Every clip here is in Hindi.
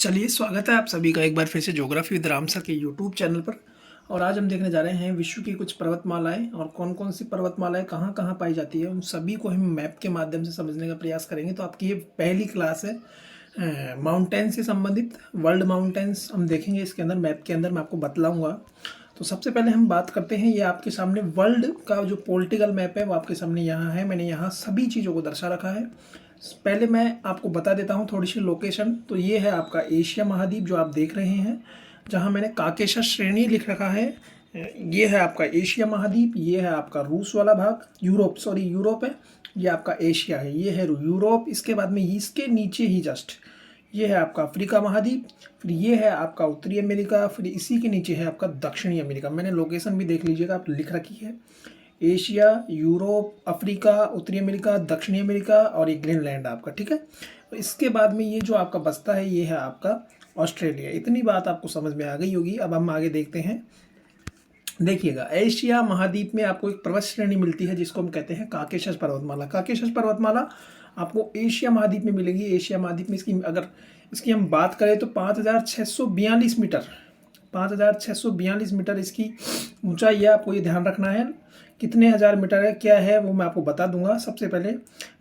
चलिए, स्वागत है आप सभी का एक बार फिर से ज्योग्राफी विद राम सर के यूट्यूब चैनल पर। और आज हम देखने जा रहे हैं विश्व की कुछ पर्वतमालाएं और कौन कौन सी पर्वतमालाएं कहाँ कहाँ पाई जाती है, उन सभी को हम मैप के माध्यम से समझने का प्रयास करेंगे। तो आपकी ये पहली क्लास है माउंटेन से संबंधित। वर्ल्ड माउंटेन्स हम देखेंगे इसके अंदर, मैप के अंदर मैं आपको बतलाऊंगा। तो सबसे पहले हम बात करते हैं, ये आपके सामने वर्ल्ड का जो पॉलिटिकल मैप है वो आपके सामने यहाँ है। मैंने यहाँ सभी चीज़ों को दर्शा रखा है। पहले मैं आपको बता देता हूँ थोड़ी सी लोकेशन। तो ये है आपका एशिया महाद्वीप जो आप देख रहे हैं, जहाँ मैंने काकेशस श्रेणी लिख रखा है। ये है आपका एशिया महाद्वीप, ये है आपका रूस वाला भाग, यूरोप है, ये आपका एशिया है, ये है यूरोप। इसके बाद में इसके नीचे ही जस्ट ये है आपका अफ्रीका महाद्वीप, फिर ये है आपका उत्तरी अमेरिका, फिर इसी के नीचे है आपका दक्षिणी अमेरिका। मैंने लोकेशन भी देख लीजिएगा, आप लिख रखी है एशिया, यूरोप, अफ्रीका, उत्तरी अमेरिका, दक्षिणी अमेरिका और ये ग्रीनलैंड आपका, ठीक है। तो इसके बाद में ये जो आपका बसता है ये है आपका ऑस्ट्रेलिया। इतनी बात आपको समझ में आ गई होगी। अब हम आगे देखते हैं। देखिएगा, एशिया महाद्वीप में आपको एक पर्वत श्रेणी मिलती है जिसको हम कहते हैं काकेशस पर्वतमाला। काकेशस पर्वतमाला आपको एशिया महाद्वीप में मिलेगी। एशिया महाद्वीप में इसकी हम बात करें तो 5,642 मीटर, 5,642 मीटर इसकी ऊंचाई है। आपको ये ध्यान रखना है कितने हज़ार मीटर है, क्या है वो मैं आपको बता दूंगा। सबसे पहले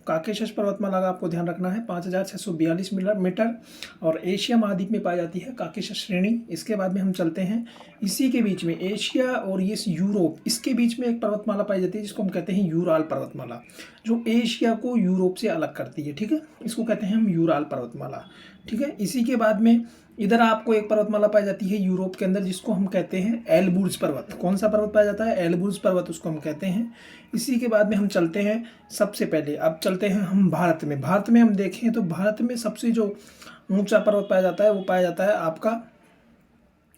काकेशस पर्वतमाला का आपको ध्यान रखना है 5,642 मीटर और एशिया महाद्वीप में पाई जाती है काकेशस श्रेणी। इसके बाद में हम चलते हैं, इसी के बीच में एशिया और ये यूरोप, इसके बीच में एक पर्वतमाला पाई जाती है जिसको हम कहते हैं यूराल पर्वतमाला, जो एशिया को यूरोप से अलग करती है, ठीक है। इसको कहते हैं हम यूराल पर्वतमाला, ठीक है। इसी के बाद में इधर आपको एक पर्वतमाला पाई जाती है यूरोप के अंदर जिसको हम कहते हैं एल्बुर्ज पर्वत। कौन सा पर्वत पाया जाता है? एल्बुर्ज पर्वत उसको हम कहते हैं। इसी के बाद में हम चलते हैं, सबसे पहले अब चलते हैं हम भारत में। भारत में हम देखें तो भारत में सबसे जो ऊंचा पर्वत पाया जाता है वो पाया जाता है आपका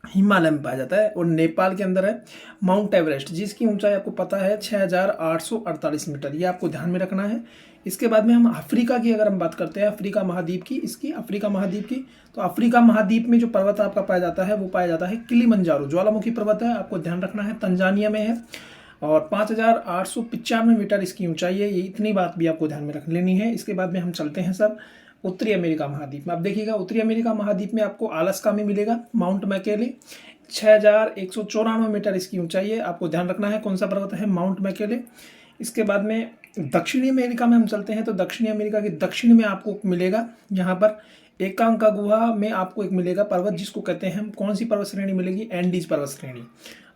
हिमालय में पाया जाता है, और नेपाल के अंदर है माउंट एवरेस्ट, जिसकी ऊंचाई आपको पता है 6,848 मीटर। ये आपको ध्यान में रखना है। इसके बाद में हम अफ्रीका की अगर हम बात करते हैं, अफ्रीका महाद्वीप की, तो अफ्रीका महाद्वीप में जो पर्वत आपका पाया जाता है वो पाया जाता है किलिमंजारो, ज्वालामुखी पर्वत है, आपको ध्यान रखना है, तंजानिया में है, और 5,895 मीटर इसकी ऊंचाई है। ये इतनी बात भी आपको ध्यान में रख लेनी है। इसके बाद में हम चलते हैं सर उत्तरी अमेरिका महाद्वीप में। अब देखिएगा, उत्तरी अमेरिका महाद्वीप में आपको अलास्का में मिलेगा माउंट मैकेले, 6,194 मीटर इसकी ऊंचाई है। आपको ध्यान रखना है कौन सा पर्वत है, माउंट मैकेले। इसके बाद में दक्षिणी अमेरिका में हम चलते हैं, तो दक्षिणी अमेरिका के दक्षिण में आपको मिलेगा, यहाँ पर एकांका गुहा में आपको एक मिलेगा पर्वत जिसको कहते हैं हम, कौन सी पर्वत श्रेणी मिलेगी? एंडीज पर्वत श्रेणी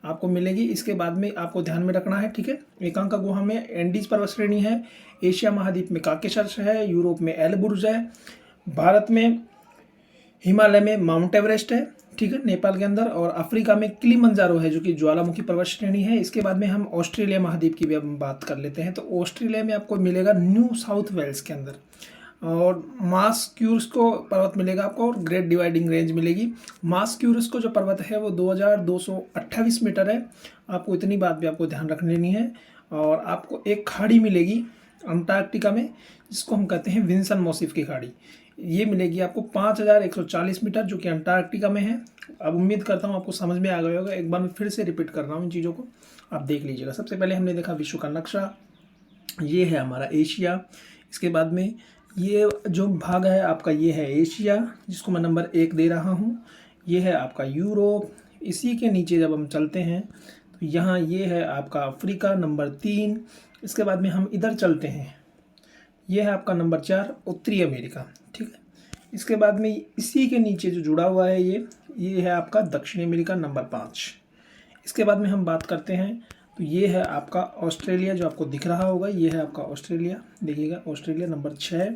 आपको मिलेगी। इसके बाद में आपको ध्यान में रखना है, ठीक है। एकांका गुहा में एंडीज पर्वत श्रेणी है, एशिया महाद्वीप में काकेशस है, यूरोप में एल्बुर्ज है, भारत में हिमालय में माउंट एवरेस्ट है, ठीक है, नेपाल के अंदर, और अफ्रीका में किलिमंजारो है जो कि ज्वालामुखी पर्वत श्रेणी है। इसके बाद में हम ऑस्ट्रेलिया महाद्वीप की भी हम बात कर लेते हैं। तो ऑस्ट्रेलिया में आपको मिलेगा न्यू साउथ वेल्स के अंदर, और मास्क्यूरस्को पर्वत मिलेगा आपको, और ग्रेट डिवाइडिंग रेंज मिलेगी। मास्क्यूरस्को जो पर्वत है वो 2,228 मीटर है। आपको इतनी बात भी आपको ध्यान रख लेनी है। और आपको एक खाड़ी मिलेगी अंटार्कटिका में जिसको हम कहते हैं विंसन मोसिफ की खाड़ी, ये मिलेगी आपको 5,140 मीटर जो कि अंटार्कटिका में है। अब उम्मीद करता हूँ आपको समझ में आ गया होगा। एक बार मैं फिर से रिपीट कर रहा हूँ इन चीज़ों को, आप देख लीजिएगा। सबसे पहले हमने देखा विश्व का नक्शा, ये है हमारा एशिया। इसके बाद में ये जो भाग है आपका, ये है एशिया जिसको मैं नंबर 1 दे रहा हूँ। ये है आपका यूरोप। इसी के नीचे जब हम चलते हैं तो यहाँ ये है आपका अफ्रीका नंबर 3। इसके बाद में हम इधर चलते हैं, ये है आपका नंबर 4 उत्तरी अमेरिका, ठीक है। इसके बाद में इसी के नीचे जो जुड़ा हुआ है ये है आपका दक्षिणी अमेरिका नंबर 5। इसके बाद में हम बात करते हैं तो ये है आपका ऑस्ट्रेलिया जो आपको दिख रहा होगा, ये है आपका ऑस्ट्रेलिया, देखिएगा ऑस्ट्रेलिया नंबर 6।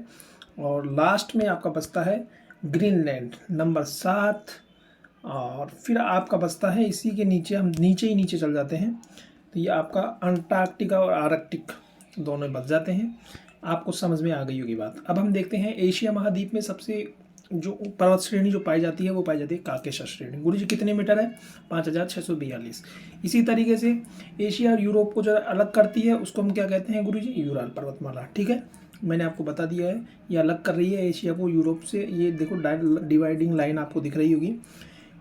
और लास्ट में आपका बचता है ग्रीनलैंड नंबर 7। और फिर आपका बचता है इसी के नीचे, हम नीचे चल जाते हैं तो ये आपका अंटार्कटिका और आर्कटिक दोनों बच जाते हैं। आपको समझ में आ गई होगी बात। अब हम देखते हैं एशिया महाद्वीप में सबसे जो पर्वत श्रेणी जो पाई जाती है वो पाई जाती है काकेशस श्रेणी। गुरुजी कितने मीटर है? 5,642। इसी तरीके से एशिया और यूरोप को जो अलग करती है उसको हम क्या कहते हैं गुरुजी? यूराल पर्वतमाला, ठीक है। मैंने आपको बता दिया है ये अलग कर रही है एशिया को यूरोप से। ये देखो डिवाइडिंग लाइन आपको दिख रही होगी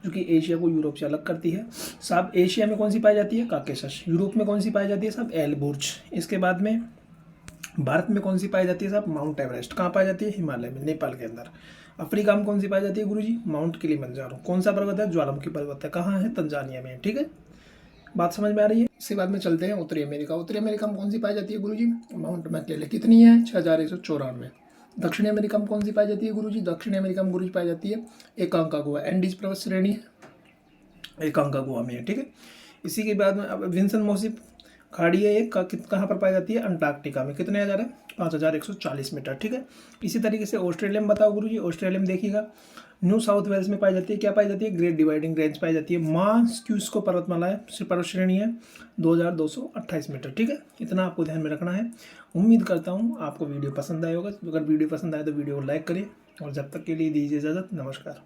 जो कि एशिया को यूरोप से अलग करती है। साहब एशिया में कौन सी पाई जाती है? काकेशस। यूरोप में कौन सी पाई जाती है साहब? एल्बुर्ज। इसके बाद में भारत में कौन सी पाई जाती है साहब? Mount Everest. कहाँ पाई जाती है? हिमालय में, नेपाल के अंदर। अफ्रीका में कौन सी पाई जाती है गुरुजी? Mount Kilimanjaro. कौन सा पर्वत है? ज्वालामुखी पर्वत है। कहाँ है? तंजानिया में। ठीक है, बात समझ में आ रही है? इसके बाद में चलते हैं उत्तरी अमेरिका। उत्तरी अमेरिका में कौन सी पाई जाती है गुरुजी? माउंट मैकलेले। कितनी है? 6194। दक्षिणी अमेरिका में कौन सी पाई जाती है गुरुजी? दक्षिणी अमेरिका में गुरुजी पाई जाती है एकांकागुआ। एंडीज पर्वत श्रेणी है, एकांकागुआ में है। ठीक है, इसी के बाद में अब विंसन मोसिप खाड़ी है एक, कहाँ पर पाई जाती है? अंटार्कटिका में। कितने हज़ार है? 5140 मीटर। ठीक है, इसी तरीके से ऑस्ट्रेलिया में बताओ गुरुजी। ऑस्ट्रेलिया में देखिएगा न्यू साउथ वेल्स में पाई जाती है, क्या पाई जाती है? ग्रेट डिवाइडिंग रेंज पाई जाती है। मास्क्यूस्को पर्वतमाला है, पर्वत श्रेणी है 2228 मीटर। ठीक है, इतना आपको ध्यान में रखना है। उम्मीद करता हूँ आपको वीडियो पसंद आया होगा। अगर वीडियो पसंद आए तो वीडियो को लाइक करें और जब तक के लिए दीजिए इजाज़त। नमस्कार।